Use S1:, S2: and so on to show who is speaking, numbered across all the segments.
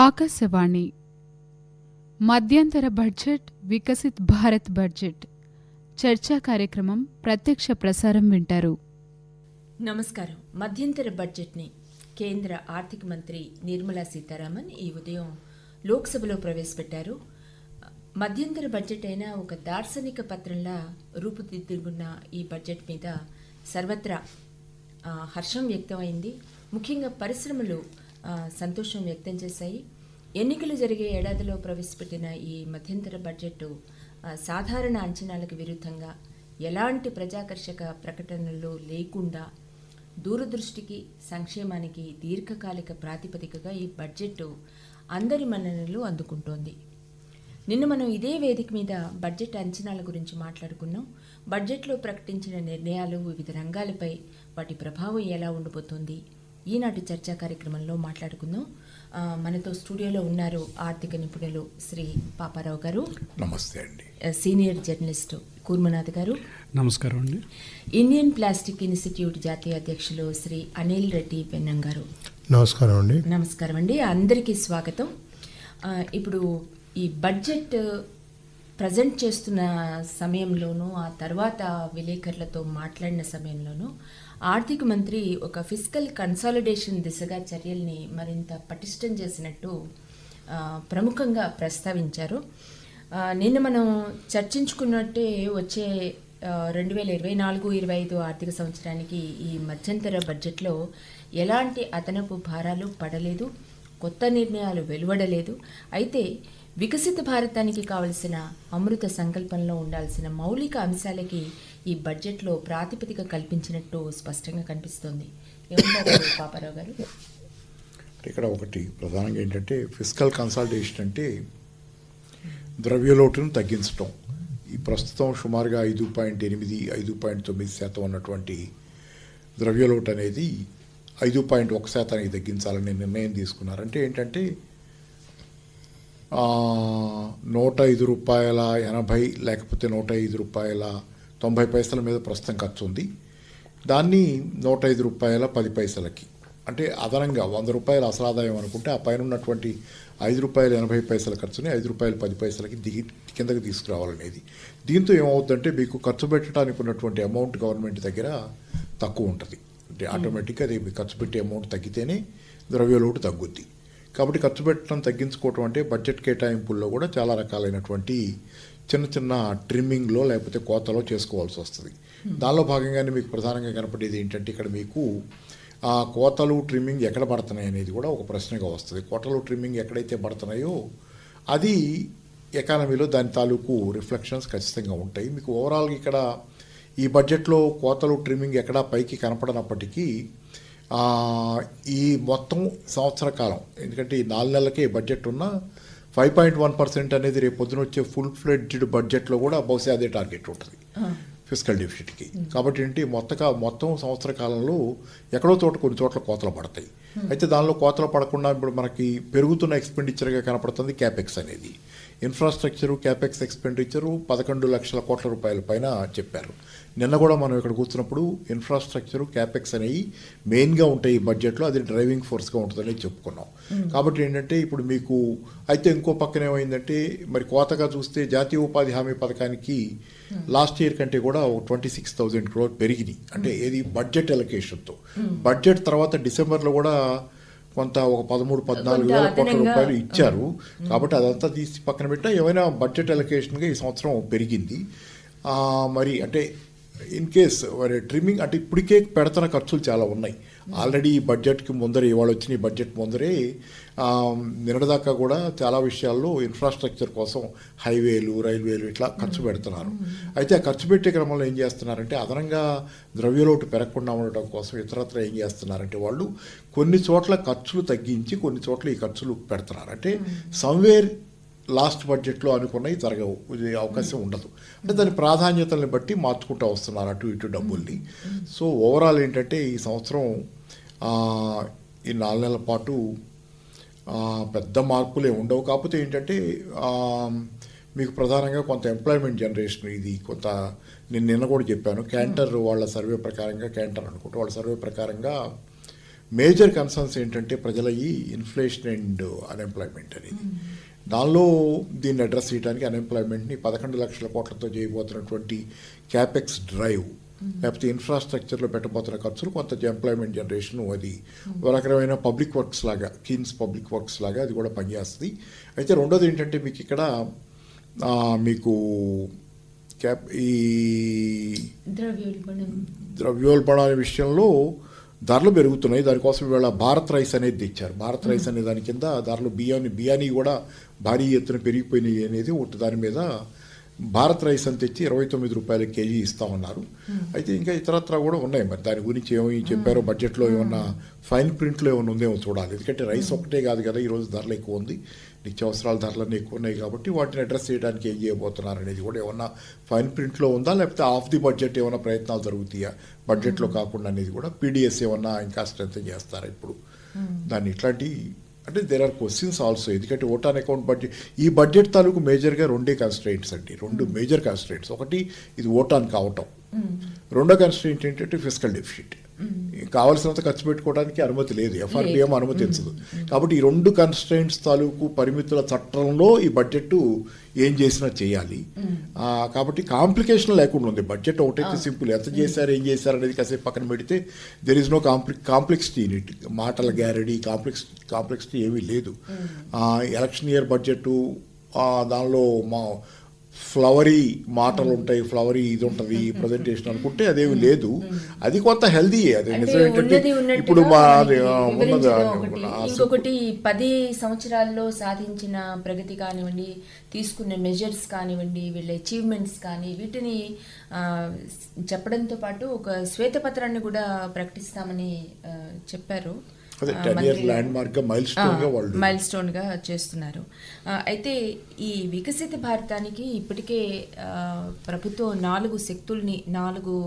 S1: ఆకాశవాణి మధ్యంతర budget Viksit Bharat budget చర్చా కార్యక్రమం ప్రత్యక్ష ప్రసారం వింటారు.
S2: నమస్కారం. మధ్యంతర బడ్జెట్ని కేంద్ర ఆర్థిక మంత్రి నిర్మలా సీతారామన్ ఈ ఉదయం లోక్సభలో ప్రవేశపెట్టారు. మధ్యంతర బడ్జెట్ అయినా ఒక దార్శనిక పత్రంలా రూపుదిద్దుకున్న ఈ బడ్జెట్ మీద సర్వత్రా హర్షం వ్యక్తమైంది. ముఖ్యంగా పరిశ్రమలు సంతోషం వ్యక్తం చేశాయి. ఎన్నికలు జరిగే ఏడాదిలో ప్రవేశపెట్టిన ఈ మధ్యంతర బడ్జెట్ సాధారణ అంచనాలకు విరుద్ధంగా ఎలాంటి ప్రజాకర్షక ప్రకటనలు లేకుండా దూరదృష్టికి సంక్షేమానికి దీర్ఘకాలిక ప్రాతిపదికగా ఈ బడ్జెట్ అందరి మన్ననలు అందుకుంటోంది. నిన్న మనం ఇదే వేదిక మీద బడ్జెట్ అంచనాల గురించి మాట్లాడుకున్నాం. బడ్జెట్లో ప్రకటించిన నిర్ణయాలు వివిధ రంగాలపై వాటి ప్రభావం ఎలా ఉండబోతోంది ఈనాటి చర్చా కార్యక్రమంలో మాట్లాడుకుందాం. మనతో స్టూడియోలో ఉన్నారు ఆర్థిక నిపుణులు శ్రీ పాపారావు గారు.
S3: నమస్తే అండి.
S2: సీనియర్ జర్నలిస్ట్ కూర్మనాథ్ గారు.
S4: నమస్కారం అండి.
S2: ఇండియన్ ప్లాస్టిక్ ఇన్స్టిట్యూట్ జాతీయ అధ్యక్షులు శ్రీ అనిల్ రెడ్డి పెన్నం గారు.
S3: నమస్కారం అండి.
S2: నమస్కారం అండి. అందరికీ స్వాగతం. ఇప్పుడు ఈ బడ్జెట్ ప్రజెంట్ చేస్తున్న సమయంలోనూ ఆ తర్వాత విలేకరులతో మాట్లాడిన సమయంలోనూ ఆర్థిక మంత్రి ఒక ఫిస్కల్ కన్సాలిడేషన్ దిశగా చర్యల్ని మరింత పటిష్టం చేసినట్టు ప్రముఖంగా ప్రస్తావించారు. నిన్న మనం చర్చించుకున్నట్టే వచ్చే 2024-25 ఆర్థిక సంవత్సరానికి ఈ మధ్యంతర బడ్జెట్లో ఎలాంటి అదనపు భారాలు పడలేదు, కొత్త నిర్ణయాలు వెలువడలేదు. అయితే వికసిత భారతానికి కావలసిన అమృత సంకల్పంలో ఉండాల్సిన మౌలిక అంశాలకి ఈ బడ్జెట్లో ప్రాతిపదిక కల్పించినట్టు స్పష్టంగా కనిపిస్తోంది. ఏమంటారు పాపారావు గారు?
S3: ఇక్కడ ఒకటి ప్రధానంగా ఏంటంటే ఫిస్కల్ కన్సాలిడేషన్ అంటే ద్రవ్యలోటును తగ్గించడం. ఈ ప్రస్తుతం సుమారుగా 5.8-5.9% ఉన్నటువంటి ద్రవ్యలోటు అనేది 5.1% తగ్గించాలని నిర్ణయం తీసుకున్నారు. అంటే ఏంటంటే ₹105.80 లేకపోతే ₹105.90 మీద ప్రస్తుతం ఖర్చు ఉంది. దాన్ని ₹105.10 అంటే అదనంగా ₹100 అసలు ఆదాయం అనుకుంటే ఆ పైన ఉన్నటువంటి ₹5.80 ఖర్చుని ₹5.10 కిందకి తీసుకురావాలనేది. దీంతో ఏమవుతుందంటే మీకు ఖర్చు పెట్టడానికి ఉన్నటువంటి అమౌంట్ గవర్నమెంట్ దగ్గర తక్కువ ఉంటుంది. అంటే ఆటోమేటిక్గా అది ఖర్చు పెట్టే అమౌంట్ తగ్గితేనే ద్రవ్యలోటు తగ్గుద్ది. కాబట్టి ఖర్చు పెట్టడం తగ్గించుకోవటం అంటే బడ్జెట్ కేటాయింపుల్లో కూడా చాలా రకాలైనటువంటి చిన్న చిన్న ట్రిమ్మింగ్లో లేకపోతే కోతలో చేసుకోవాల్సి వస్తుంది. దానిలో భాగంగానే మీకు ప్రధానంగా కనపడేది ఏంటంటే ఇక్కడ మీకు ఆ కోతలు ట్రిమ్మింగ్ ఎక్కడ పడుతున్నాయి అనేది కూడా ఒక ప్రశ్నగా వస్తుంది. కోతలు ట్రిమ్మింగ్ ఎక్కడైతే పడుతున్నాయో అది ఎకానమీలో దాని తాలూకు రిఫ్లెక్షన్స్ ఖచ్చితంగా ఉంటాయి. మీకు ఓవరాల్గా ఇక్కడ ఈ బడ్జెట్లో కోతలు ట్రిమ్మింగ్ ఎక్కడా పైకి కనపడనప్పటికీ ఈ మొత్తం సంవత్సర కాలం, ఎందుకంటే ఈ 4 నెలలకే బడ్జెట్ ఉన్న 5.1% అనేది రేపు పొద్దున వచ్చే ఫుల్ ఫ్లెడ్జ్డ్ బడ్జెట్లో కూడా బహుశా అదే టార్గెట్ ఉంటుంది ఫిస్కల్ డెఫిసిట్కి. కాబట్టి ఏంటి మొత్తం సంవత్సర కాలంలో ఎక్కడో కొన్ని చోట్ల కోతలు పడతాయి. అయితే దానిలో కోతలు పడకుండా ఇప్పుడు మనకి పెరుగుతున్న ఎక్స్పెండిచర్గా కనపడుతుంది క్యాపెక్స్ అనేది. ఇన్ఫ్రాస్ట్రక్చరు క్యాపెక్స్ ఎక్స్పెండిచరు 11 లక్షల కోట్ల రూపాయల పైన చెప్పారు. నిన్న కూడా మనం ఇక్కడ కూర్చున్నప్పుడు ఇన్ఫ్రాస్ట్రక్చరు క్యాపెక్స్ అనేవి మెయిన్గా ఉంటాయి ఈ బడ్జెట్లో, అది డ్రైవింగ్ ఫోర్స్గా ఉంటుందని చెప్పుకున్నాం. కాబట్టి ఏంటంటే ఇప్పుడు మీకు అయితే ఇంకో పక్కన ఏమైందంటే మరి కోతగా చూస్తే జాతీయ ఉపాధి హామీ పథకానికి లాస్ట్ ఇయర్ కంటే కూడా 26,000 crore పెరిగినాయి. అంటే ఏది బడ్జెట్ ఎలకేషన్తో. బడ్జెట్ తర్వాత డిసెంబర్లో కూడా కొంత ఒక 13-14 వేల కోట్ల రూపాయలు ఇచ్చారు. కాబట్టి అదంతా తీసి పక్కన పెట్టినా ఏమైనా బడ్జెట్ ఎలకేషన్గా ఈ సంవత్సరం పెరిగింది. మరి అంటే ఇన్ కేస్ మరి ట్రిమ్మింగ్ అంటే ఇప్పటికే పెడుతున్న ఖర్చులు చాలా ఉన్నాయి. ఆల్రెడీ ఈ బడ్జెట్కి ముందరే ఇవాళ వచ్చిన ఈ బడ్జెట్ ముందరే నిన్నటిదాకా కూడా చాలా విషయాల్లో ఇన్ఫ్రాస్ట్రక్చర్ కోసం హైవేలు, రైల్వేలు ఇట్లా ఖర్చు పెడుతున్నారు. అయితే ఆ ఖర్చు పెట్టే క్రమంలో ఏం చేస్తున్నారంటే అదనంగా ద్రవ్యలోటు పెరగకుండా ఉండటం కోసం ఇతరత్ర ఏం చేస్తున్నారంటే వాళ్ళు కొన్ని చోట్ల ఖర్చులు తగ్గించి కొన్ని చోట్ల ఈ ఖర్చులు పెడుతున్నారు. అంటే సమ్వేర్ లాస్ట్ బడ్జెట్లో అనుకున్నవి జరగవు, అవకాశం ఉండదు. అంటే దాని ప్రాధాన్యతల్ని బట్టి మార్చుకుంటూ వస్తున్నారు అటు ఇటు డబ్బుల్ని. సో ఓవరాల్ ఏంటంటే ఈ సంవత్సరం ఈ 4 నెలల పాటు పెద్ద మార్పులే ఉండవు. కాకపోతే ఏంటంటే మీకు ప్రధానంగా కొంత ఎంప్లాయ్మెంట్ జనరేషన్ ఇది కొంత నేను నిన్న కూడా చెప్పాను. క్యాంటర్ వాళ్ళ సర్వే ప్రకారంగా వాళ్ళ సర్వే ప్రకారంగా మేజర్ కన్సర్న్స్ ఏంటంటే ప్రజల ఈ ఇన్ఫ్లేషన్ అండ్ అన్ఎంప్లాయ్మెంట్ అనేది. దానిలో దీన్ని అడ్రస్ చేయడానికి అన్ఎంప్లాయ్మెంట్ని 11 లక్షల కోట్లతో చేయబోతున్నటువంటి క్యాపెక్స్ డ్రైవ్, లేకపోతే ఇన్ఫ్రాస్ట్రక్చర్లో పెట్టబోతున్న ఖర్చులు, కొంత ఎంప్లాయ్మెంట్ జనరేషన్, అది ఒక రకమైన పబ్లిక్ వర్క్స్ లాగా, కీన్స్ పబ్లిక్ వర్క్స్ లాగా అది కూడా పనిచేస్తుంది. అయితే రెండోది ఏంటంటే మీకు ఇక్కడ మీకు ఈ ద్రవ్యోల్బణాల విషయంలో ధరలు పెరుగుతున్నాయి. దానికోసం ఇవాళ భారత్ రైస్ అనేది తెచ్చారు. భారత్ రైస్ అనే దాని కింద ధరలు బియ్యాన్ని కూడా భారీ ఎత్తున పెరిగిపోయినాయి అనేది ఒకటి. దాని మీద భారత్ రైస్ అని తెచ్చి 29 రూపాయల కేజీ ఇస్తామన్నారు. అయితే ఇంకా ఇతరత్రా కూడా ఉన్నాయి. మరి దాని గురించి ఏమి చెప్పారో బడ్జెట్లో ఏమన్నా ఫైన్ ప్రింట్లో ఏమైనా ఉందేమో చూడాలి. ఎందుకంటే రైస్ ఒకటే కాదు కదా, ఈరోజు ధరలు ఎక్కువ ఉంది, నిత్యావసరాల ధరలన్నీ ఎక్కువ ఉన్నాయి కాబట్టి వాటిని అడ్రస్ చేయడానికి ఏం చేయబోతున్నారు అనేది కూడా ఏమన్నా ఫైన్ ప్రింట్లో ఉందా, లేకపోతే ఆఫ్ ది బడ్జెట్ ఏమైనా ప్రయత్నాలు జరుగుతాయా బడ్జెట్లో కాకుండా అనేది కూడా. పీడిఎస్ ఏమన్నా ఇంకా స్ట్రెంత్ చేస్తారా ఇప్పుడు దాన్ని, ఇట్లాంటి అంటే దేర్ ఆర్ క్వశ్చన్స్ ఆల్సో. ఎందుకంటే ఓటాన్ అకౌంట్ బడ్జెట్, ఈ బడ్జెట్ తాలూకు మేజర్గా 2 కన్స్ట్రెయింట్స్ అండి, 2 మేజర్ కన్స్ట్రెయింట్స్. ఒకటి ఇది ఓటాన్ కావటం, రెండో కన్స్ట్రెయింట్ ఏంటంటే ఫిస్కల్ డెఫిసిట్. కావాల్సినంత ఖర్చు పెట్టుకోవడానికి అనుమతి లేదు, ఎఫ్ఆర్బిఎం అనుమతించదు. కాబట్టి ఈ 2 కన్స్ట్రెయింట్స్ తాలూకు పరిమితుల చట్టంలో ఈ బడ్జెట్ ఏం చేసినా చేయాలి. కాబట్టి కాంప్లికేషన్ లేకుండా ఉంది బడ్జెట్. ఒకటైతే సింపుల్, ఎంత చేశారు ఏం చేశారు అనేది కాసేపు పక్కన పెడితే there is no complexity in it. మాటల గ్యారడీ కాంప్లెక్సిటీ ఏమీ లేదు. ఎలక్షన్ ఇయర్ బడ్జెట్, దానిలో ఫ్లవరీ మాటలు ఉంటాయి, ఫ్లవరీ ఇది ఉంటుంది ప్రజెంటేషన్ అనుకుంటే అదేమి లేదు. అది కొంత హెల్దీ. అది నిజం ఏంటంటే ఇప్పుడు
S2: ఇంకొకటి 10 సంవత్సరాల్లో సాధించిన ప్రగతి కానివ్వండి, తీసుకున్న మెజర్స్ కానివ్వండి, వీళ్ళ అచీవ్మెంట్స్ కానీ వీటిని చెప్పడంతో పాటు ఒక శ్వేతపత్రాన్ని కూడా ప్రకటిస్తామని చెప్పారు. మైల్ స్టోన్ గా చేస్తున్నారు. అయితే ఈ వికసిత భారతానికి ఇప్పటికే ప్రభుత్వం 4 శక్తుల్ని, 4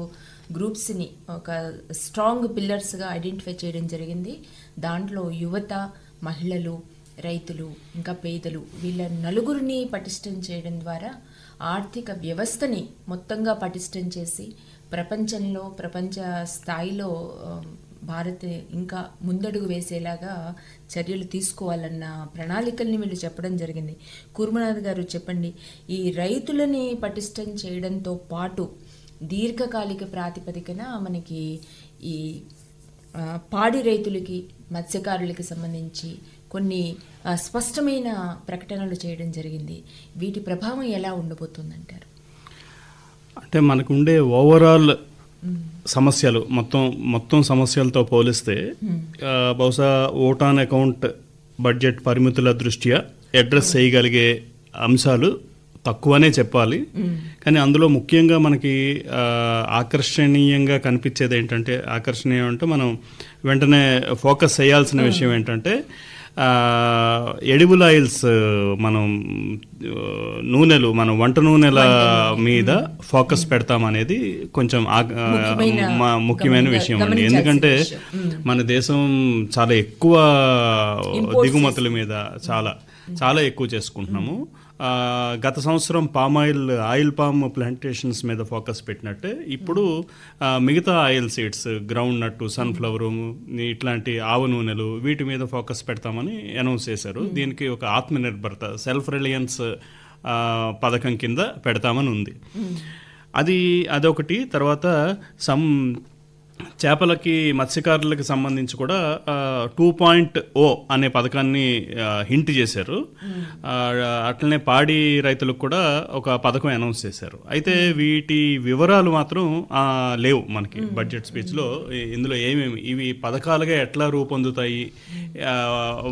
S2: గ్రూప్స్ని ఒక స్ట్రాంగ్ పిల్లర్స్గా ఐడెంటిఫై చేయడం జరిగింది. దాంట్లో యువత, మహిళలు, రైతులు, ఇంకా పేదలు, వీళ్ళ నలుగురిని పటిష్టం చేయడం ద్వారా ఆర్థిక వ్యవస్థని మొత్తంగా పటిష్టం చేసి ప్రపంచ స్థాయిలో భారత్ ఇంకా ముందడుగు వేసేలాగా చర్యలు తీసుకోవాలన్న ప్రణాళికల్ని వీళ్ళు చెప్పడం జరిగింది. కూర్మనాథ్ గారు చెప్పండి, ఈ రైతులని పటిష్టం చేయడంతో పాటు దీర్ఘకాలిక ప్రాతిపదికన మనకి ఈ పాడి రైతులకి, మత్స్యకారులకి సంబంధించి కొన్ని స్పష్టమైన ప్రకటనలు చేయడం జరిగింది. వీటి ప్రభావం ఎలా ఉండబోతుందంటారు?
S4: అంటే మనకు ఉండే ఓవరాల్ సమస్యలు మొత్తం సమస్యలతో పోలిస్తే బహుశా ఓటాన్ అకౌంట్ బడ్జెట్ పరిమితుల దృష్ట్యా అడ్రస్ చేయగలిగే అంశాలు తక్కువనే చెప్పాలి. కానీ అందులో ముఖ్యంగా మనకి ఆకర్షణీయంగా కనిపించేది ఏంటంటే, ఆకర్షణీయం అంటే మనం వెంటనే ఫోకస్ చేయాల్సిన విషయం ఏంటంటే ఎడిబుల్ ఆయిల్స్, మనం వంట నూనెల మీద ఫోకస్ పెడతామనేది కొంచెం ముఖ్యమైన విషయం అండి. ఎందుకంటే మన దేశం చాలా ఎక్కువ దిగుమతుల మీద చాలా ఎక్కువ చేసుకుంటున్నాము. గత సంవత్సరం ఆయిల్ పామ్ ప్లాంటేషన్స్ మీద ఫోకస్ పెట్టినట్టే ఇప్పుడు మిగతా ఆయిల్ సీడ్స్, గ్రౌండ్ నట్టు, సన్ఫ్లవరు, ఇట్లాంటి ఆవ నూనెలు, వీటి మీద ఫోకస్ పెడతామని అనౌన్స్ చేశారు. దీనికి ఒక ఆత్మనిర్భరత, సెల్ఫ్ రిలయన్స్ పథకం కింద పెడతామని ఉంది. అదొకటి. తర్వాత చేపలకి, మత్స్యకారులకి సంబంధించి కూడా 2.0 అనే పథకాన్ని హింట్ చేశారు. అట్లనే పాడి రైతులకు కూడా ఒక పథకం అనౌన్స్ చేశారు. అయితే వీటి వివరాలు మాత్రం లేవు మనకి బడ్జెట్ స్పీచ్లో. ఇందులో ఇవి పథకాలుగా ఎట్లా రూపొందుతాయి,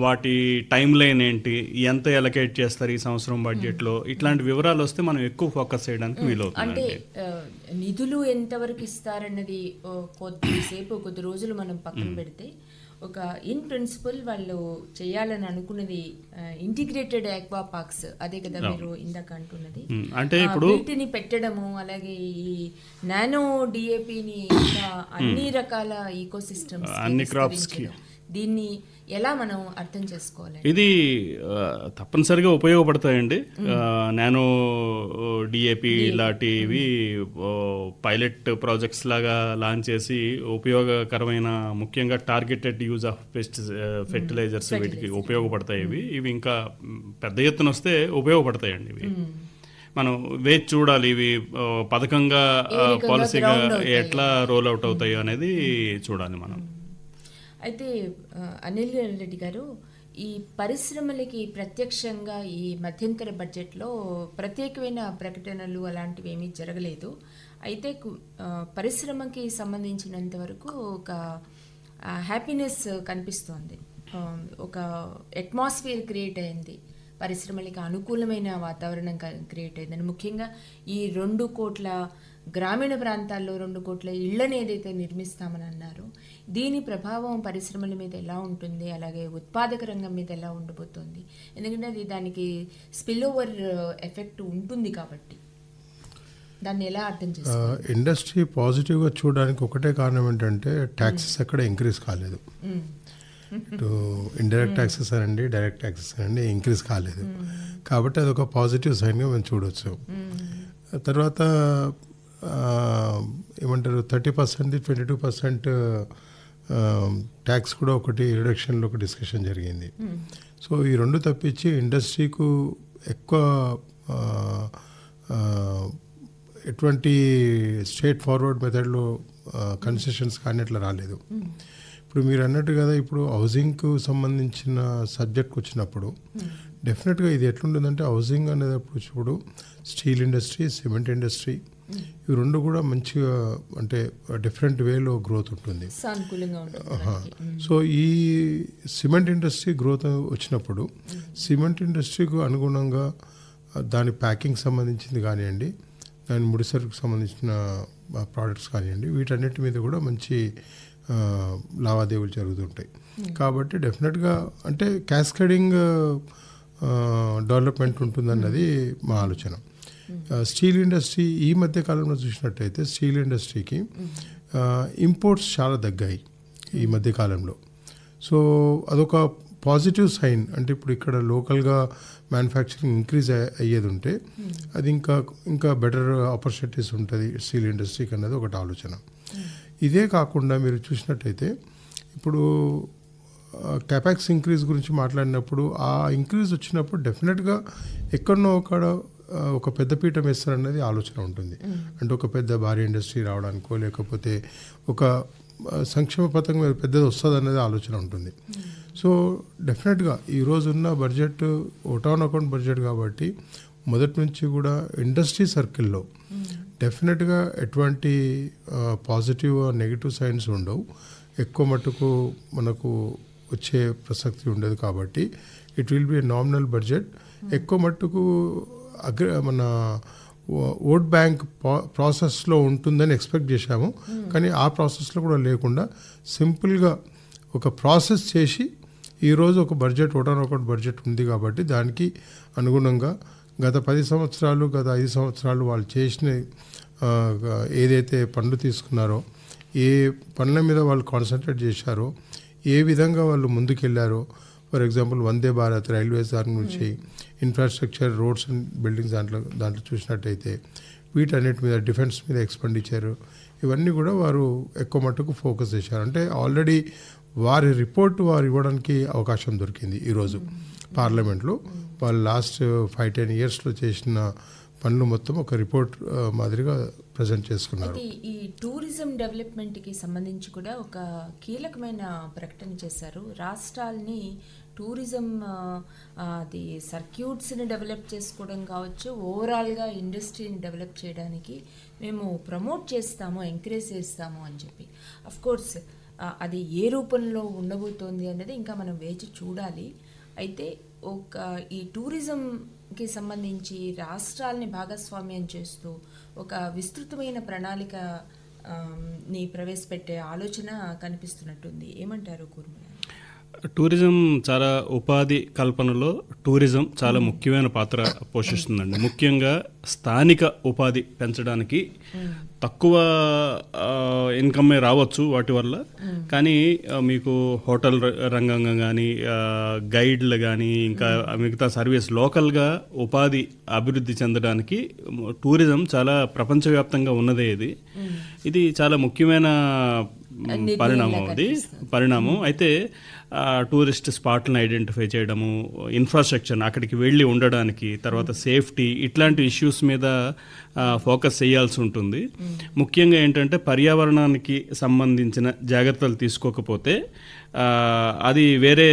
S4: వాటి టైం లైన్ ఏంటి, ఎంత ఎలకేట్ చేస్తారు ఈ సంవత్సరం బడ్జెట్లో, ఇట్లాంటి వివరాలు వస్తే మనం ఎక్కువ ఫోకస్ చేయడానికి వీలవుతుంది.
S2: నిధులు ఎంతవరకు ఇస్తారన్నది కొద్ది రోజులు మనం పక్కన పెడితే, ఒక ఇన్ ప్రిన్సిపల్ వాళ్ళు చేయాలని అనుకున్నది ఇంటిగ్రేటెడ్ ఆక్వా పార్క్స్, అదే కదా మీరు ఇందాక అంటున్నది.
S4: అంటే ఇప్పుడు
S2: వీటిని పెట్టడము, అలాగే ఈ నానో డిఏపిని అన్ని రకాల ఈకోసిస్టమ్స్,
S4: అన్ని క్రాప్స్
S2: దీన్ని ఎలా మనం అర్థం చేసుకోవాలి?
S4: ఇది తప్పనిసరిగా ఉపయోగపడతాయండి. నానో డిఏపి ఇలాంటివి పైలట్ ప్రాజెక్ట్స్ లాగా లాంచ్ చేసి ఉపయోగకరమైన, ముఖ్యంగా టార్గెటెడ్ యూజ్ ఆఫ్ ఫెర్టిలైజర్స్ వీటికి ఉపయోగపడతాయి. ఇవి ఇంకా పెద్ద ఎత్తున వస్తే ఉపయోగపడతాయండి. ఇవి మనం వేచి చూడాలి. ఇవి పథకంగా పాలసీగా ఎట్లా రోల్ అవుట్ అవుతాయో అనేది చూడాలి మనం.
S2: అయితే అనిల్ రెడ్డి గారు, ఈ పరిశ్రమలకి ప్రత్యక్షంగా ఈ మధ్యంతర బడ్జెట్లో ప్రత్యేకమైన ప్రకటనలు అలాంటివి ఏమీ జరగలేదు. అయితే పరిశ్రమకి సంబంధించినంత వరకు ఒక హ్యాపీనెస్ కనిపిస్తోంది, ఒక అట్మాస్ఫియర్ క్రియేట్ అయింది, పరిశ్రమలకి అనుకూలమైన వాతావరణం క్రియేట్ అయిందని. ముఖ్యంగా ఈ 2 కోట్ల గ్రామీణ ప్రాంతాల్లో 2 కోట్ల ఇళ్లను ఏదైతే నిర్మిస్తామని అన్నారో, దీని ప్రభావం పరిశ్రమల మీద ఎలా ఉంటుంది, అలాగే ఉత్పాదక రంగం మీద ఎలా ఉండబోతోంది? ఎందుకంటే అది దానికి స్పిల్ ఓవర్ ఎఫెక్ట్ ఉంటుంది కాబట్టి దాన్ని ఎలా అర్థం చేసుకోవాలి?
S5: ఇండస్ట్రీ పాజిటివ్గా చూడడానికి ఒకటే కారణం ఏంటంటే ట్యాక్సెస్ ఎక్కడ ఇంక్రీజ్ కాలేదు. ఇటు ఇండైరెక్ట్ ట్యాక్సెస్ అనండి, డైరెక్ట్ ట్యాక్సెస్ అనండి ఇంక్రీజ్ కాలేదు. కాబట్టి అదొక పాజిటివ్ సైన్గా మేము చూడవచ్చు. తర్వాత ఏమంటారు 30%, 22% ట్యాక్స్ కూడా ఒకటి రిడక్షన్లో ఒక డిస్కషన్ జరిగింది. సో ఈ 2 తప్పించి ఇండస్ట్రీకు ఎక్కువ ఎటువంటి స్ట్రేట్ ఫార్వర్డ్ మెథడ్లో కన్సెషన్స్ కానీ అట్లా రాలేదు. ఇప్పుడు మీరు అన్నట్టు కదా, ఇప్పుడు హౌసింగ్కు సంబంధించిన సబ్జెక్ట్కి వచ్చినప్పుడు డెఫినెట్గా ఇది ఎట్లుంటుందంటే, హౌసింగ్ అనేటప్పుడు ఇప్పుడు స్టీల్ ఇండస్ట్రీ, సిమెంట్ ఇండస్ట్రీ ఇవి 2 కూడా మంచిగా అంటే డిఫరెంట్ వేలో గ్రోత్ ఉంటుంది. సో ఈ సిమెంట్ ఇండస్ట్రీ గ్రోత్ వచ్చినప్పుడు సిమెంట్ ఇండస్ట్రీకి అనుగుణంగా దాని ప్యాకింగ్ సంబంధించింది కానివ్వండి, దాని ముడిసరుకు సంబంధించిన ప్రోడక్ట్స్ కానివ్వండి, వీటన్నిటి మీద కూడా మంచి లావాదేవీలు జరుగుతుంటాయి. కాబట్టి డెఫినెట్గా అంటే క్యాస్కేడింగ్ డెవలప్మెంట్ ఉంటుందన్నది మా ఆలోచన. స్టీల్ ఇండస్ట్రీ ఈ మధ్య కాలంలో చూసినట్టయితే స్టీల్ ఇండస్ట్రీకి ఇంపోర్ట్స్ చాలా తగ్గాయి ఈ మధ్య కాలంలో. సో అదొక పాజిటివ్ సైన్. అంటే ఇప్పుడు ఇక్కడ లోకల్గా మ్యానుఫ్యాక్చరింగ్ ఇంక్రీజ్ అయ్యేది ఉంటే అది ఇంకా బెటర్ ఆపర్చునిటీస్ ఉంటుంది స్టీల్ ఇండస్ట్రీకి అన్నది ఒకటి ఆలోచన. ఇదే కాకుండా మీరు చూసినట్టయితే ఇప్పుడు క్యాపాక్స్ ఇంక్రీజ్ గురించి మాట్లాడినప్పుడు ఆ ఇంక్రీజ్ వచ్చినప్పుడు డెఫినెట్గా ఎక్కడనో ఒక పెద్ద పీఠం వేస్తారనేది ఆలోచన ఉంటుంది. అంటే ఒక పెద్ద భారీ ఇండస్ట్రీ రావడానికో లేకపోతే ఒక సంక్షేమ పథకం పెద్దది వస్తుంది అనేది ఆలోచన ఉంటుంది. సో డెఫినెట్గా ఈరోజున్న బడ్జెట్ ఓటాన్ అకౌంట్ బడ్జెట్ కాబట్టి మొదటి నుంచి కూడా ఇండస్ట్రీ సర్కిల్లో డెఫినెట్గా ఎటువంటి పాజిటివ్ నెగిటివ్ సైన్స్ ఉండవు. ఎక్కువ మట్టుకు మనకు వచ్చే ప్రసక్తి ఉండదు. కాబట్టి it will be nominal budget. ఎక్కువ మట్టుకు మన ఓట్ బ్యాంక్ ప్రాసెస్లో ఉంటుందని ఎక్స్పెక్ట్ చేశాము, కానీ ఆ ప్రాసెస్లో కూడా లేకుండా సింపుల్గా ఒక ప్రాసెస్ చేసి ఈరోజు ఒక బడ్జెట్ ఓటాన్ అకౌంట్ బడ్జెట్ ఉంది కాబట్టి దానికి అనుగుణంగా గత 10 సంవత్సరాలు గత 5 సంవత్సరాలు వాళ్ళు చేసిన ఏదైతే పనులు తీసుకున్నారో, ఏ పనుల మీద వాళ్ళు కాన్సన్ట్రేట్ చేశారో, ఏ విధంగా వాళ్ళు ముందుకెళ్ళారో, for example Vande Bharat railways దాని నుంచి ఇన్ఫ్రాస్ట్రక్చర్ రోడ్స్ అండ్ బిల్డింగ్స్ దాంట్లో చూసినట్టయితే వీటన్నిటి మీద డిఫెన్స్ మీద ఎక్స్పెండిచర్ ఇవన్నీ కూడా వారు ఎక్కువ మట్టుకు ఫోకస్ చేశారు. అంటే ఆల్రెడీ వారి రిపోర్ట్ వారు ఇవ్వడానికి అవకాశం దొరికింది ఈరోజు పార్లమెంట్లో. వాళ్ళు లాస్ట్ 5-10 ఇయర్స్లో చేసిన పనులు మొత్తం ఒక రిపోర్ట్ మాదిరిగా ప్రజెంట్ చేసుకున్నారు.
S2: ఈ టూరిజం డెవలప్మెంట్కి సంబంధించి కూడా ఒక కీలకమైన ప్రకటన చేశారు. రాష్ట్రాలని టూరిజం అది సర్క్యూట్స్ని డెవలప్ చేసుకోవడం కావచ్చు, ఓవరాల్గా ఇండస్ట్రీని డెవలప్ చేయడానికి మేము ప్రమోట్ చేస్తాము, ఎంకరేజ్ చేస్తాము అని చెప్పి. అఫ్కోర్స్ అది ఏ రూపంలో ఉండబోతోంది అనేది ఇంకా మనం వేచి చూడాలి. అయితే ఈ టూరిజంకి సంబంధించి రాష్ట్రాలని భాగస్వామ్యం చేస్తూ ఒక విస్తృతమైన ప్రణాళికని ప్రవేశపెట్టే ఆలోచన కనిపిస్తున్నట్టుంది. ఏమంటారు కూర్మల?
S4: టూరిజం చాలా ఉపాధి కల్పనలో టూరిజం చాలా ముఖ్యమైన పాత్ర పోషిస్తుందండి. ముఖ్యంగా స్థానిక ఉపాధి పెంచడానికి తక్కువ ఇన్కమే రావచ్చు వాటి వల్ల, కానీ మీకు హోటల్ రంగంగా కానీ గైడ్లు కానీ ఇంకా మిగతా సర్వీస్ లోకల్గా ఉపాధి అభివృద్ధి చెందడానికి టూరిజం చాలా ప్రపంచవ్యాప్తంగా ఉన్నదే. ఇది చాలా ముఖ్యమైన పరిణామం. అయితే టూరిస్ట్ స్పాట్లను ఐడెంటిఫై చేయడము, ఇన్ఫ్రాస్ట్రక్చర్ అక్కడికి వెళ్ళి ఉండడానికి, తర్వాత సేఫ్టీ, ఇట్లాంటి ఇష్యూస్ మీద ఫోకస్ చేయాల్సి ఉంటుంది. ముఖ్యంగా ఏంటంటే పర్యావరణానికి సంబంధించిన జాగ్రత్తలు తీసుకోకపోతే అది వేరే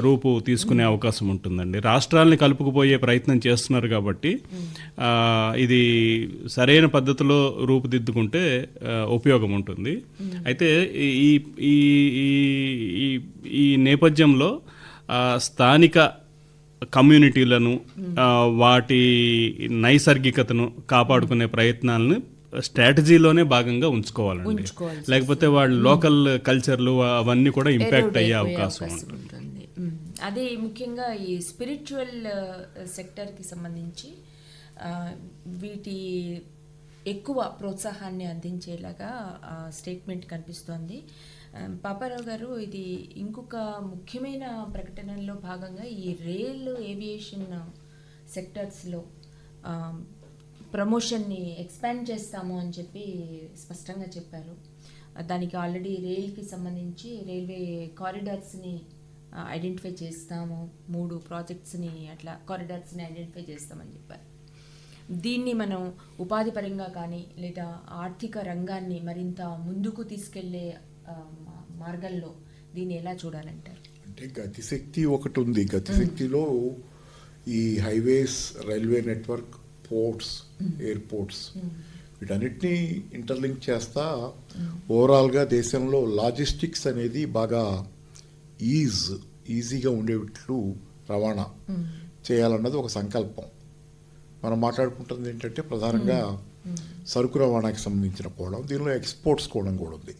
S4: రూపు తీసుకునే అవకాశం ఉంటుందండి. రాష్ట్రాలని కలుపుకుపోయే ప్రయత్నం చేస్తున్నారు కాబట్టి ఇది సరైన పద్ధతిలో రూపుదిద్దుకుంటే ఉపయోగం ఉంటుంది. అయితే ఈ నేపథ్యంలో స్థానిక కమ్యూనిటీలను వాటి నైసర్గికతను కాపాడుకునే ప్రయత్నాలను స్ట్రాటజీలోనే భాగంగా ఉంచుకోవాలండి. లేకపోతే వాళ్ళ లోకల్ కల్చర్లు అవన్నీ కూడా ఇంపాక్ట్ అయ్యే అవకాశం ఉంటుంది.
S2: అదే ముఖ్యంగా ఈ స్పిరిచువల్ సెక్టర్కి సంబంధించి వీటి ఎక్కువ ప్రోత్సాహాన్ని అందించేలాగా స్టేట్మెంట్ కనిపిస్తోంది. పాపారావు గారు, ఇది ఇంకొక ముఖ్యమైన ప్రకటనలో భాగంగా ఈ రైల్ ఏవియేషన్ సెక్టర్స్లో ప్రమోషన్ని ఎక్స్పాండ్ చేస్తాము అని చెప్పి స్పష్టంగా చెప్పారు. దానికి ఆల్రెడీ రైల్కి సంబంధించి రైల్వే కారిడార్స్ని ఐడెంటిఫై చేస్తాము, 3 ప్రాజెక్ట్స్ని అట్లా కారిడార్స్ని ఐడెంటిఫై చేస్తామని చెప్పారు. దీన్ని మనం ఉపాధి పరంగా కానీ లేదా ఆర్థిక రంగాన్ని మరింత ముందుకు తీసుకెళ్లే మార్గంలో దీన్ని ఎలా చూడాలంటారు?
S3: అంటే గతిశక్తి ఒకటి ఉంది. గతిశక్తిలో ఈ highways, railway network, ports, airports వీటన్నిటినీ ఇంటర్లింక్ చేస్తా ఓవరాల్గా దేశంలో లాజిస్టిక్స్ అనేది బాగా ఈజీగా ఉండేట్లు రవాణా చేయాలన్నది ఒక సంకల్పం. మనం మాట్లాడుకుంటుంది ఏంటంటే ప్రధానంగా సరుకు రవాణాకి సంబంధించిన కోణం, దీనిలో ఎక్స్పోర్ట్స్ కోణం కూడా ఉంది.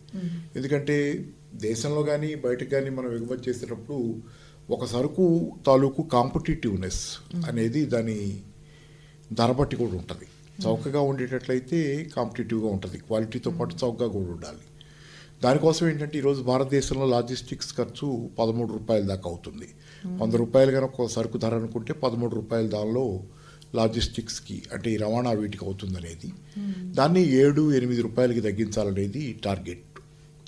S3: ఎందుకంటే దేశంలో కానీ బయటకు కానీ మనం ఎగుమతి చేసేటప్పుడు ఒక సరుకు తాలూకు కాంపిటేటివ్నెస్ అనేది దాని ధర బట్టి కూడా ఉంటుంది. చౌకగా ఉండేటట్లయితే కాంపిటేటివ్గా ఉంటుంది, క్వాలిటీతో పాటు చౌకగా కూడా ఉండాలి. దానికోసం ఏంటంటే ఈరోజు భారతదేశంలో లాజిస్టిక్స్ ఖర్చు 13 రూపాయల దాకా అవుతుంది. 100 రూపాయలు కనుక ఒక సరుకు ధర అనుకుంటే 13 రూపాయలు దానిలో లాజిస్టిక్స్కి అంటే ఈ రవాణా వీటికి అవుతుందనేది, దాన్ని 7-8 రూపాయలకి తగ్గించాలనేది టార్గెట్.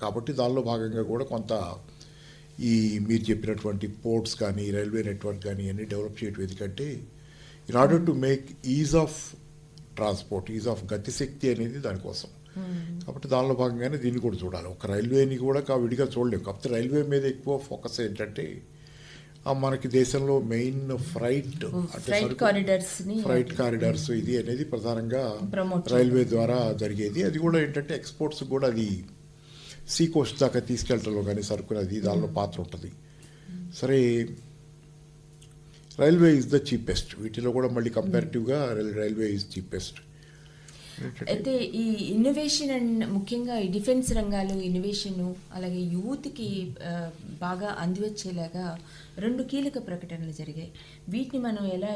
S3: కాబట్టి దానిలో భాగంగా కూడా కొంత ఈ మీరు చెప్పినటువంటి పోర్ట్స్ కానీ రైల్వే నెట్వర్క్ కానీ అన్నీ డెవలప్ చేయడం. ఎందుకంటే in order to make ease of transport, ease of Gati Shakti అనేది దానికోసం. కాబట్టి దానిలో భాగంగానే దీన్ని కూడా చూడాలి. ఒక రైల్వేని కూడా విడిగా చూడలేము. కాకపోతే రైల్వే మీద ఎక్కువ ఫోకస్ ఏంటంటే మనకి దేశంలో మెయిన్ ఫ్రైట్ కారిడార్స్ ఇది అనేది ప్రధానంగా రైల్వే ద్వారా జరిగేది. అది కూడా ఏంటంటే ఎక్స్పోర్ట్స్ కూడా అది సీ కోస్ట్ దాకా తీసుకెళ్ళటంలో కానీ సరుకునది దానిలో పాత్ర ఉంటుంది. సరే, రైల్వే ఈజ్ ద చీపెస్ట్. వీటిలో కూడా మళ్ళీ కంపారిటివ్గా రైల్వే ఈజ్ చీపెస్ట్.
S2: అయితే ఈ ఇన్నోవేషన్ అండ్ ముఖ్యంగా ఈ డిఫెన్స్ రంగాలు ఇన్నోవేషను అలాగే యూత్కి బాగా అందివచ్చేలాగా 2 కీలక ప్రకటనలు జరిగాయి. వీటిని మనం ఎలా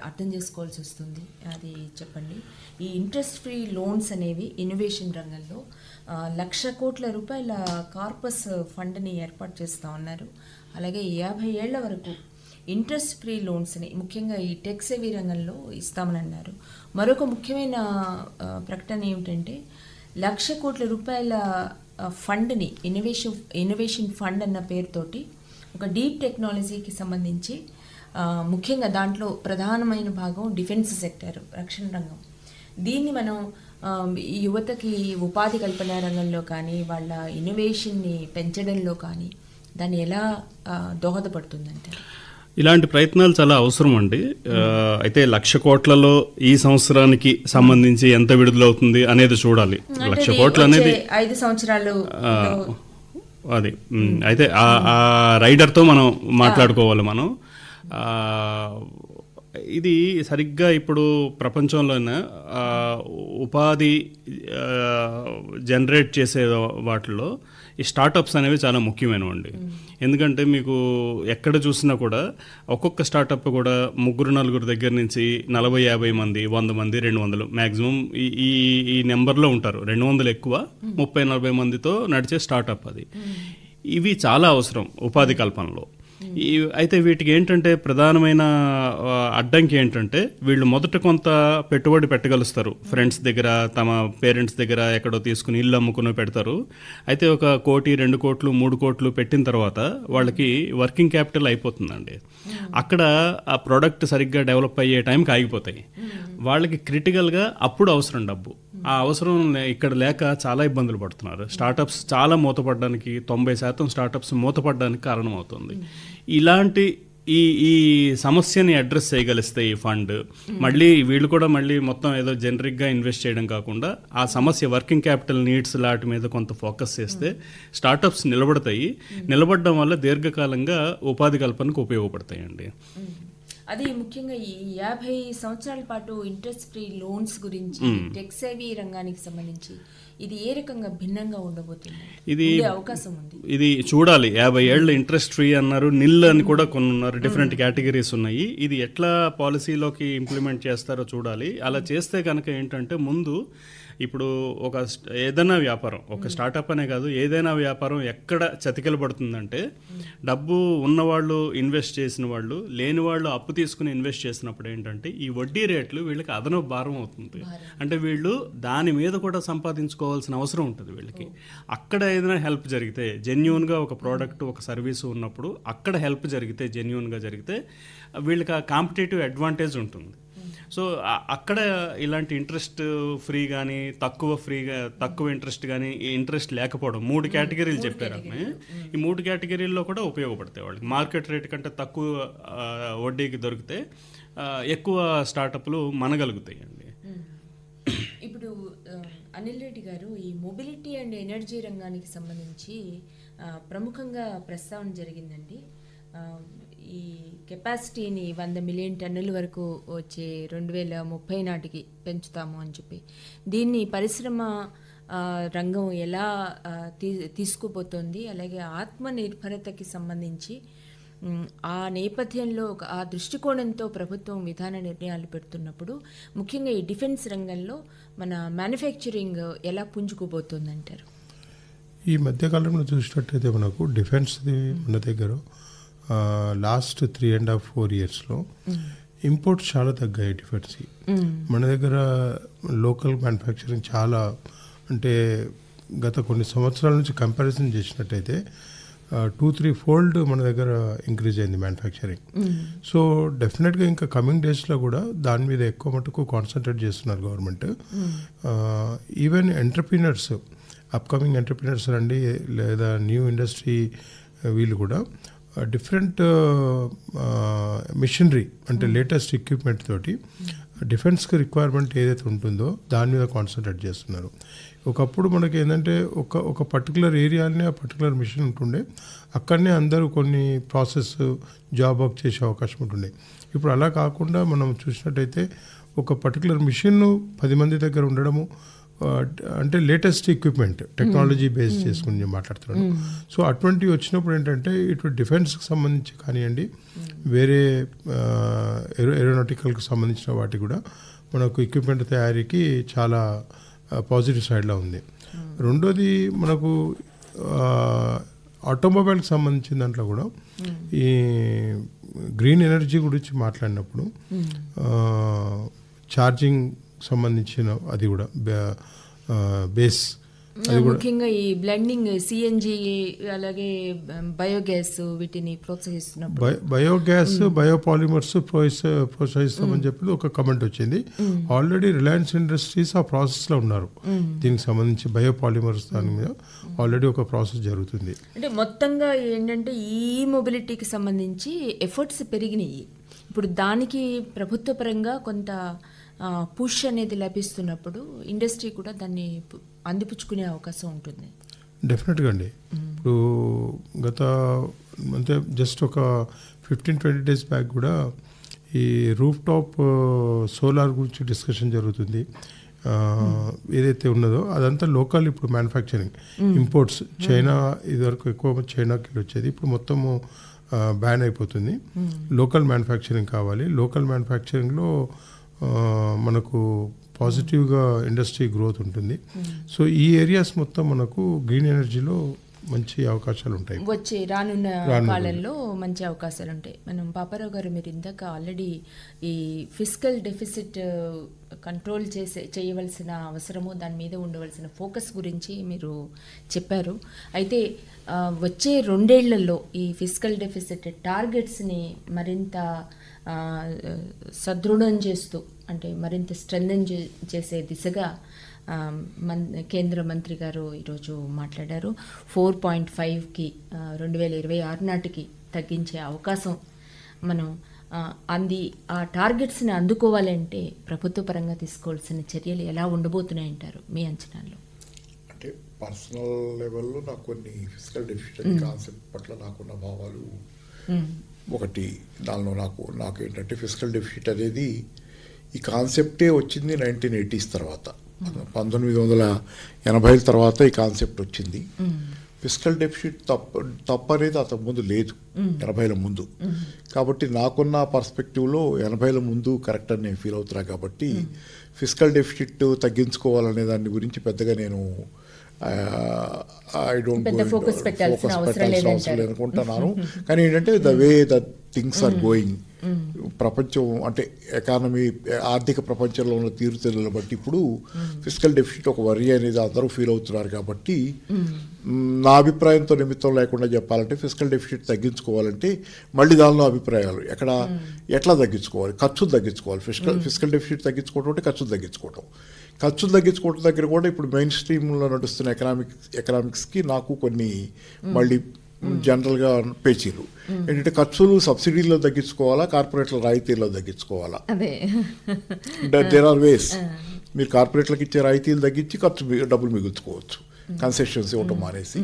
S2: అర్థం చేసుకోవాల్సి వస్తుంది అది చెప్పండి. ఈ ఇంట్రెస్ట్ ఫ్రీ లోన్స్ అనేవి ఇన్నోవేషన్ రంగంలో 1,00,000 కోట్ల రూపాయల కార్పస్ ఫండ్ని ఏర్పాటు చేస్తూ ఉన్నారు. అలాగే 50 ఏళ్ల వరకు ఇంట్రెస్ట్ ఫ్రీ లోన్స్ని ముఖ్యంగా ఈ టెక్ సేవీ రంగంలో ఇస్తామని అన్నారు. మరొక ముఖ్యమైన ప్రకటన ఏమిటంటే 1,00,000 కోట్ల రూపాయల ఫండ్ని ఇన్నోవేషన్ ఫండ్ అన్న పేరుతోటి ఒక డీప్ టెక్నాలజీకి సంబంధించి ముఖ్యంగా దాంట్లో ప్రధానమైన భాగం డిఫెన్స్ సెక్టర్, రక్షణ రంగం. దీన్ని మనం యువతకి ఉపాధి కల్పన రంగంలో కానీ వాళ్ళ ఇన్నోవేషన్ని పెంచడంలో కానీ దాన్ని ఎలా దోహదపడుతుందంటే
S4: ఇలాంటి ప్రయత్నాలు చాలా అవసరం అండి. అయితే 1,00,000 కోట్లలో ఈ సంవత్సరానికి సంబంధించి ఎంత విడుదలవుతుంది అనేది చూడాలి. 1,00,000 కోట్లు అనేది
S2: 5 సంవత్సరాలు
S4: అది. అయితే ఆ రైడర్తో మనం మాట్లాడుకోవాలి. మనం ఇది సరిగ్గా ఇప్పుడు ప్రపంచంలోనే ఉపాధి జనరేట్ చేసే వాటిలో ఈ స్టార్టప్స్ అనేవి చాలా ముఖ్యమైనవండి. ఎందుకంటే మీకు ఎక్కడ చూసినా కూడా ఒక్కొక్క స్టార్టప్ కూడా 3-4 దగ్గర నుంచి 40-50 మంది, 100 మంది, 200 మ్యాక్సిమం ఈ నెంబర్లో ఉంటారు. 200 ఎక్కువ, 30-40 మందితో నడిచే స్టార్టప్ అది. ఇవి చాలా అవసరం ఉపాధి కల్పనలో. అయితే వీటికి ఏంటంటే ప్రధానమైన అడ్డంకి ఏంటంటే వీళ్ళు మొదట కొంత పెట్టుబడి పెట్టగలుస్తారు. ఫ్రెండ్స్ దగ్గర, తమ పేరెంట్స్ దగ్గర ఎక్కడో తీసుకుని ఇల్లు అమ్ముకుని పెడతారు. అయితే 1 కోటి, 2 కోట్లు, 3 కోట్లు పెట్టిన తర్వాత వాళ్ళకి వర్కింగ్ క్యాపిటల్ అయిపోతుందండి. అక్కడ ఆ ప్రోడక్ట్ సరిగ్గా డెవలప్ అయ్యే టైంకి ఆగిపోతాయి. వాళ్ళకి క్రిటికల్గా అప్పుడు అవసరం డబ్బు. ఆ అవసరం ఇక్కడ లేక చాలా ఇబ్బందులు పడుతున్నారు. స్టార్టప్స్ చాలా మూతపడడానికి, 90% స్టార్టప్స్ మూతపడడానికి కారణమవుతుంది. ఇలాంటి ఈ సమస్యని అడ్రస్ చేయగలిస్తే ఈ ఫండ్ వీళ్ళు కూడా మొత్తం ఏదో జనరిక్గా ఇన్వెస్ట్ చేయడం కాకుండా ఆ సమస్య వర్కింగ్ క్యాపిటల్ నీడ్స్ లాంటి మీద కొంత ఫోకస్ చేస్తే స్టార్టప్స్ నిలబడతాయి. నిలబడడం వల్ల దీర్ఘకాలంగా ఉపాధి కల్పనకు ఉపయోగపడతాయండి.
S2: అది ముఖ్యంగా ఈ 50 సంవత్సరాల పాటు ఇంట్రెస్ట్ ఫ్రీ లోన్స్ గురించి, టెక్ సేవీ రంగానికి సంబంధించి ఇది ఏ రకంగా భిన్నంగా ఉండబోతుంది? ఇది అవకాశం ఉంది.
S4: ఇది చూడాలి. 50 ఏళ్ళ ఇంట్రెస్ట్ ఫ్రీ అన్నారు, నిల్ అని కూడా కొన్ని ఉన్నారు. డిఫరెంట్ కేటగిరీస్ ఉన్నాయి. ఇది ఎట్లా పాలసీలోకి ఇంప్లిమెంట్ చేస్తారో చూడాలి. అలా చేస్తే కనుక ఏంటంటే ముందు ఇప్పుడు ఏదైనా వ్యాపారం, ఒక స్టార్టప్ అనే కాదు, ఏదైనా వ్యాపారం ఎక్కడ చతికిల పడుతుందంటే డబ్బు ఉన్నవాళ్ళు ఇన్వెస్ట్ చేసిన వాళ్ళు, లేని వాళ్ళు అప్పు తీసుకుని ఇన్వెస్ట్ చేసినప్పుడు ఏంటంటే ఈ వడ్డీ రేట్లు వీళ్ళకి అదనపు భారం అవుతుంది. అంటే వీళ్ళు దాని మీద కూడా సంపాదించుకోవాల్సిన అవసరం ఉంటుంది వీళ్ళకి. అక్కడ ఏదైనా హెల్ప్ జరిగితే, జెన్యూన్గా ఒక ప్రోడక్ట్, ఒక సర్వీసు ఉన్నప్పుడు అక్కడ హెల్ప్ జరిగితే, జెన్యూన్గా జరిగితే వీళ్ళకి ఆ కాంపిటేటివ్ అడ్వాంటేజ్ ఉంటుంది. సో అక్కడ ఇలాంటి ఇంట్రెస్ట్ ఫ్రీ కానీ, తక్కువ ఇంట్రెస్ట్ కానీ, ఇంట్రెస్ట్ లేకపోవడం, 3 కేటగిరీలు చెప్పారు. ఈ 3 కేటగిరీల్లో కూడా ఉపయోగపడతాయి వాళ్ళకి. మార్కెట్ రేట్ కంటే తక్కువ వడ్డీకి దొరికితే ఎక్కువ స్టార్టప్లు మనగలుగుతాయి అండి.
S2: ఇప్పుడు అనిల్ రెడ్డి గారు, ఈ మొబిలిటీ అండ్ ఎనర్జీ రంగానికి సంబంధించి ప్రముఖంగా ప్రస్తావన జరిగిందండి. ఈ కెపాసిటీని 100 మిలియన్ టన్నుల వరకు వచ్చే 2030 నాటికి పెంచుతాము అని చెప్పి, దీన్ని పరిశ్రమ రంగం ఎలా తీసుకుపోతుంది, అలాగే ఆత్మ నిర్భరతకి సంబంధించి ఆ నేపథ్యంలో ఆ దృష్టికోణంతో ప్రభుత్వం విధాన నిర్ణయాలు పెడుతున్నప్పుడు ముఖ్యంగా ఈ డిఫెన్స్ రంగంలో మన మ్యానుఫ్యాక్చరింగ్ ఎలా పుంజుకుపోతుందంటారు?
S5: ఈ మధ్యకాలంలో చూసినట్టయితే మనకు డిఫెన్స్ది మన దగ్గర లాస్ట్ 3.5-4 ఇయర్స్లో ఇంపోర్ట్స్ చాలా తగ్గాయి. డిఫెన్స్ మన దగ్గర లోకల్ మ్యానుఫ్యాక్చరింగ్ చాలా, అంటే గత కొన్ని సంవత్సరాల నుంచి కంపారిజన్ చేసినట్టయితే 2-3 ఫోల్డ్ మన దగ్గర ఇంక్రీజ్ అయింది మ్యానుఫ్యాక్చరింగ్. సో డెఫినెట్గా ఇంకా కమింగ్ డేస్లో కూడా దాని మీద ఎక్కువ మటుకు కాన్సన్ట్రేట్ చేస్తున్నారు government. Even entrepreneurs, upcoming entrepreneurs రండి, లేదా న్యూ ఇండస్ట్రీ వీళ్ళు కూడా డిఫరెంట్ మిషనరీ, అంటే లేటెస్ట్ ఎక్విప్మెంట్ తోటి డిఫెన్స్కి రిక్వైర్మెంట్ ఏదైతే ఉంటుందో దాని మీద కాన్సన్ట్రేట్ చేస్తున్నారు. ఒకప్పుడు మనకి ఏంటంటే ఒక పర్టికులర్ ఏరియానే ఆ పర్టికులర్ మిషన్ ఉంటుండే, అక్కడనే అందరూ కొన్ని ప్రాసెస్ జాబ్ వర్క్ చేసే అవకాశం ఉంటుండే. ఇప్పుడు అలా కాకుండా మనం చూసినట్టయితే ఒక పర్టికులర్ మిషన్ 10 మంది దగ్గర ఉండడము, అంటే లేటెస్ట్ ఎక్విప్మెంట్ టెక్నాలజీ బేస్ చేసుకుని మాట్లాడుతున్నాను. సో అటువంటివి వచ్చినప్పుడు ఏంటంటే ఇటు డిఫెన్స్కి సంబంధించి కానివ్వండి, వేరే ఏరోనాటికల్కి సంబంధించిన వాటి కూడా మనకు ఎక్విప్మెంట్ తయారీకి చాలా పాజిటివ్ సైడ్లో ఉంది. రెండోది మనకు ఆటోమొబైల్కి సంబంధించిన దాంట్లో కూడా ఈ గ్రీన్ ఎనర్జీ గురించి మాట్లాడినప్పుడు ఛార్జింగ్ సంబంధించిన అది కూడా బేస్, అది కూడా
S2: ముఖ్యంగా ఈ బ్లెండింగ్ సిఎన్జి అలాగే బయోగ్యాస్ వీటిని ప్రోత్సహిస్తున్నప్పుడు
S5: బయోగ్యాస్, బయోపాలిమర్స్ ప్రోత్సహిస్తామని చెప్పి ఒక కమెంట్ వచ్చింది. ఆల్రెడీ రిలయన్స్ ఇండస్ట్రీస్ ఆ ప్రాసెస్లో ఉన్నారు. దీనికి సంబంధించి బయోపాలిమర్స్ దాని మీద ఆల్రెడీ ఒక ప్రాసెస్ జరుగుతుంది.
S2: అంటే మొత్తంగా ఏంటంటే ఈ మొబిలిటీకి సంబంధించి ఎఫర్ట్స్ పెరిగినాయి. ఇప్పుడు దానికి ప్రభుత్వ పరంగా కొంత పుష్ అనేది లభిస్తున్నప్పుడు ఇండస్ట్రీ కూడా దాన్ని అందిపుచ్చుకునే అవకాశం ఉంటుంది.
S5: డెఫినెట్గా అండి. ఇప్పుడు గత అంటే జస్ట్ ఒక 15-20 డేస్ బ్యాక్ కూడా ఈ రూఫ్ టాప్ సోలార్ గురించి డిస్కషన్ జరుగుతుంది. ఏదైతే ఉన్నదో అదంతా లోకల్. ఇప్పుడు మ్యానుఫ్యాక్చరింగ్ ఇంపోర్ట్స్ చైనా ఇదివరకు ఎక్కువ చైనాకి వచ్చేది, ఇప్పుడు మొత్తము బ్యాన్ అయిపోతుంది. లోకల్ మ్యానుఫ్యాక్చరింగ్ కావాలి. లోకల్ మ్యానుఫ్యాక్చరింగ్లో మనకు పాజిటివ్గా ఇండస్ట్రీ గ్రోత్ ఉంటుంది. సో ఈ ఏరియాస్ మొత్తం మనకు గ్రీన్ ఎనర్జీలో మంచి అవకాశాలు ఉంటాయి.
S2: వచ్చే రానున్న కాలంలో మంచి అవకాశాలు ఉంటాయి. మనం పాపారావు గారు, మీరు ఇందాక ఆల్రెడీ ఈ ఫిస్కల్ డెఫిసిట్ కంట్రోల్ చేయవలసిన అవసరము, దాని మీద ఉండవలసిన ఫోకస్ గురించి మీరు చెప్పారు. అయితే వచ్చే 2 ఏళ్లలో ఈ ఫిస్కల్ డెఫిసిట్ టార్గెట్స్ని మరింత సదృఢం చేస్తూ, అంటే మరింత స్ట్రెంథెన్ చేసే దిశగా కేంద్ర మంత్రి గారు ఈరోజు మాట్లాడారు. 4.5కి 2026 నాటికి తగ్గించే అవకాశం మనం ఆ టార్గెట్స్ని అందుకోవాలంటే ప్రభుత్వ పరంగా తీసుకోవాల్సిన చర్యలు ఎలా ఉండబోతున్నాయంటారు మీ అంచనాల్లో?
S3: అంటే పర్సనల్ లెవెల్లో నాకు కొన్ని ఫిజికల్ డెఫిసిట్ కాన్సెప్ట్ పట్ల నాకున్న భావాలు, ఒకటి దానిలో నాకు ఏంటంటే ఫిజికల్ డెఫిసిట్ అనేది ఈ కాన్సెప్టే వచ్చింది 1980s తర్వాత, 1980 తర్వాత ఈ కాన్సెప్ట్ వచ్చింది. ఫిజికల్ డెఫిసిట్ తప్పు అనేది అంతకు ముందు లేదు 80ల ముందు. కాబట్టి నాకున్న పర్స్పెక్టివ్లో 80ల ముందు కరెక్ట్ అని నేను ఫీల్ అవుతున్నా. కాబట్టి ఫిజికల్ డెఫిసిట్ తగ్గించుకోవాలనే దాని గురించి పెద్దగా నేను ఐ డోంట్ ఫోకస్ పెట్టాల్సిన అవసరం లేదు అనుకుంటున్నాను. కానీ ఏంటంటే the way the things are going, ప్రపంచం అంటే ఎకానమీ, ఆర్థిక ప్రపంచంలో ఉన్న తీరుతెన్నులను బట్టి ఇప్పుడు ఫిజికల్ డెఫిసిట్ ఒక వరి అనేది అందరూ ఫీల్ అవుతున్నారు. కాబట్టి నా అభిప్రాయంతో నిమిత్తం లేకుండా చెప్పాలంటే ఫిజికల్ డెఫిసిట్ తగ్గించుకోవాలంటే మళ్ళీ దానిలో అభిప్రాయాలు ఎట్లా తగ్గించుకోవాలి, ఖర్చులు తగ్గించుకోవాలి. ఫిజికల్ డెఫిసిట్ తగ్గించుకోవడం అంటే ఖర్చులు తగ్గించుకోవడం దగ్గర కూడా ఇప్పుడు మెయిన్ స్ట్రీమ్లో నడుస్తున్న ఎకనామిక్స్కి నాకు కొన్ని మళ్ళీ జనరల్గా పేచీలు ఏంటంటే ఖర్చులు సబ్సిడీలో తగ్గించుకోవాలా, కార్పొరేట్ల రాయితీల్లో తగ్గించుకోవాలా. దేర్ ఆర్ వేస్. మీరు కార్పొరేట్లకు ఇచ్చే రాయితీలు తగ్గించి డబ్బులు మిగుల్చుకోవచ్చు, కన్సెషన్స్ ఇవ్వటం మానేసి.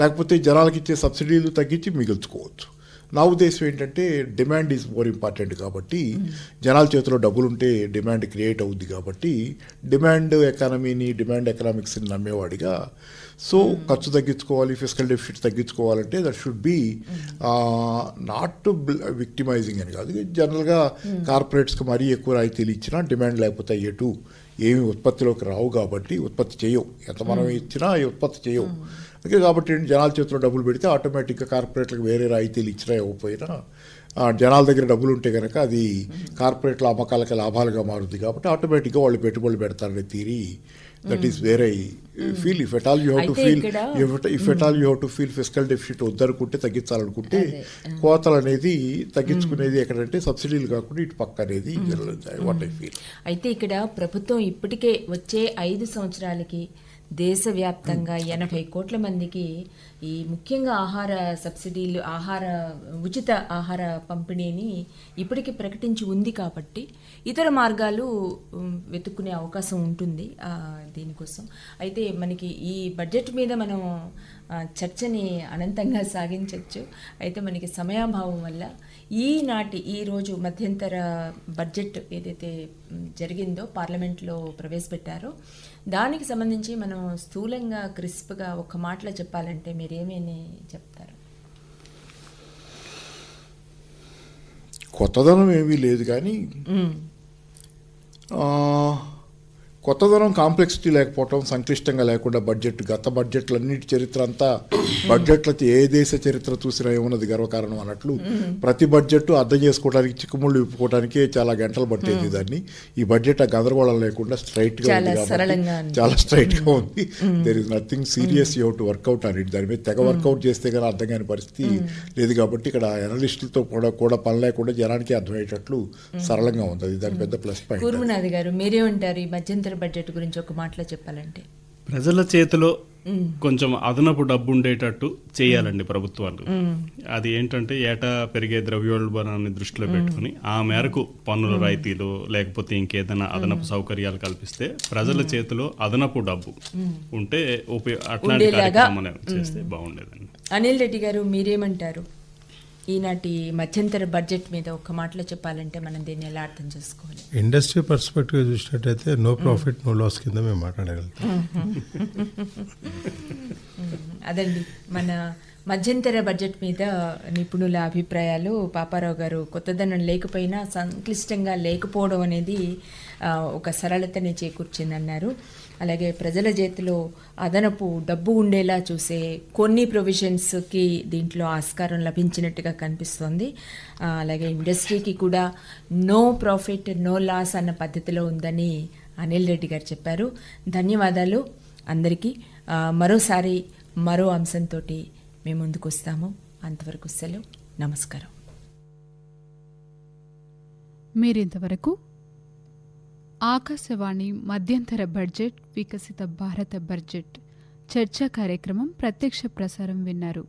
S3: లేకపోతే జనాలకు ఇచ్చే సబ్సిడీలు తగ్గించి మిగుల్చుకోవచ్చు. నా ఉద్దేశం ఏంటంటే డిమాండ్ ఈజ్ మోర్ ఇంపార్టెంట్. కాబట్టి జనాల చేతిలో డబ్బులు ఉంటే డిమాండ్ క్రియేట్ అవుద్ది. కాబట్టి డిమాండ్ ఎకనామిక్స్ని నమ్మేవాడిగా సో ఖర్చు తగ్గించుకోవాలి, ఫిజికల్ డెఫిసిట్ తగ్గించుకోవాలంటే that should be not victimising అని కాదు. జనరల్గా కార్పొరేట్స్కి మరీ ఎక్కువ రాయితీలు ఇచ్చినా డిమాండ్ లేకపోతే ఏమి ఉత్పత్తిలోకి రావు. కాబట్టి ఉత్పత్తి చేయవు, ఎంత మనం ఇచ్చినా ఉత్పత్తి చేయవు. అందుకే కాబట్టి జనాల చేతిలో డబ్బులు పెడితే ఆటోమేటిక్గా కార్పొరేట్లకు వేరే రాయితీలు ఇచ్చినా ఇవ్వకపోయినా జనాల దగ్గర డబ్బులు ఉంటే కనుక అది కార్పొరేట్ల అమ్మకాలకి లాభాలుగా మారుతుంది. కాబట్టి ఆటోమేటిక్గా వాళ్ళు పెట్టుబడులు పెడతారనే theory that is where I feel. If at all you have to feel physical deficit వద్దనుకుంటే, తగ్గించాలనుకుంటే కోతలు అనేది తగ్గించుకునేది ఎక్కడంటే సబ్సిడీలు కాకుండా ఇటు పక్క అనేది వాట్ ఐ ఫీల్.
S2: అయితే ఇక్కడ ప్రభుత్వం ఇప్పటికే వచ్చే 5 సంవత్సరాలకి దేశవ్యాప్తంగా 80 కోట్ల మందికి ఈ ముఖ్యంగా ఆహార సబ్సిడీలు, ఉచిత ఆహార పంపిణీని ఇప్పటికే ప్రకటించి ఉంది. కాబట్టి ఇతర మార్గాలు వెతుక్కునే అవకాశం ఉంటుంది దీనికోసం. అయితే మనకి ఈ బడ్జెట్ మీద మనం చర్చని అనంతంగా సాగించవచ్చు. అయితే మనకి సమయాభావం వల్ల ఈరోజు మధ్యంతర బడ్జెట్ ఏదైతే జరిగిందో, పార్లమెంట్లో ప్రవేశపెట్టారో, దానికి సంబంధించి మనం స్థూలంగా క్రిస్ప్గా ఒక మాటలో చెప్పాలంటే మీరేమేమి చెప్తారు?
S3: కొత్తదనం ఏమీ లేదు, కానీ కొత్తదనం కాంప్లెక్సిటీ లేకపోవటం, సంక్లిష్టంగా లేకుండా గత బడ్జెట్లన్నిటి చరిత్ర అంతా బడ్జెట్లకి ఏ దేశ చరిత్ర చూసినా ఏమున్నది గర్వకారణం అన్నట్లు ప్రతి బడ్జెట్ అర్థం చేసుకోవడానికి, చిక్కుముళ్ళు విప్పుకోవడానికి చాలా గంటలు పట్టేది. దాన్ని ఈ బడ్జెట్ ఆ గందరగోళం లేకుండా స్ట్రైట్గా ఉంది, చాలా స్ట్రైట్గా ఉంది. There is nothing serious, you have to work out అని. దాని మీద తెగ వర్కౌట్ చేస్తే కానీ అర్థం కాని పరిస్థితి లేదు. కాబట్టి ఇక్కడ అనలిస్టులతో కూడా పని లేకుండా జనానికి అర్థమయ్యేటట్లు సరళంగా ఉంది. అది దాని పెద్ద ప్లస్ పాయింట్.
S2: కూర్మనాథ్ గారు, మీరేమంటారు ఈ మధ్యంతర బడ్జెట్ గురించి ఒక మాటలో చెప్పాలంటే?
S4: ప్రజల చేతిలో కొంచెం అదనపు డబ్బు ఉండేటట్టు చేయాలండి ప్రభుత్వాలు. అది ఏంటంటే ఏటా పెరిగే ద్రవ్యోల్బణాన్ని దృష్టిలో పెట్టుకుని ఆ మేరకు పన్నుల రాయితీలు లేకపోతే ఇంకేదైనా అదనపు సౌకర్యాలు కల్పిస్తే ప్రజల చేతిలో అదనపు డబ్బు ఉంటే అట్లాంటి కార్యక్రమం చేస్తే బాగుండేదండి.
S2: అనిల్ రెడ్డి గారు, మీరేమంటారు? ఈనాటి మధ్యంతర బడ్జెట్ మీద ఒక మాటలో చెప్పాలంటే మనం దీన్ని ఎలా అర్థం చేసుకోవాలి?
S5: ఇండస్ట్రీ పర్స్పెక్టివ్ చూసినట్టయితే నో ప్రాఫిట్ నో లాస్ కింద మేము మాట్లాడగలుగుతాం.
S2: అదండి మన మధ్యంతర బడ్జెట్ మీద నిపుణుల అభిప్రాయాలు. పాపారావు గారు కొత్తదనం లేకపోయినా సంక్లిష్టంగా లేకపోవడం అనేది ఒక సరళతని చేకూర్చిందన్నారు. అలాగే ప్రజల చేతిలో అదనపు డబ్బు ఉండేలా చూసే కొన్ని ప్రొవిజన్స్కి దీంట్లో ఆస్కారం లభించినట్టుగా కనిపిస్తోంది. అలాగే ఇండస్ట్రీకి కూడా నో ప్రాఫిట్ నో లాస్ అన్న పద్ధతిలో ఉందని అనిల్ రెడ్డి గారు చెప్పారు. ధన్యవాదాలు అందరికీ. మరోసారి మరో అంశంతో మేము ముందుకు వస్తాము. అంతవరకు సెలవు. నమస్కారం.
S1: మీరింతవరకు ఆకాశవాణి మధ్యంతర బడ్జెట్ వికసిత భారత బడ్జెట్ చర్చా కార్యక్రమం ప్రత్యక్ష ప్రసారం విన్నారు.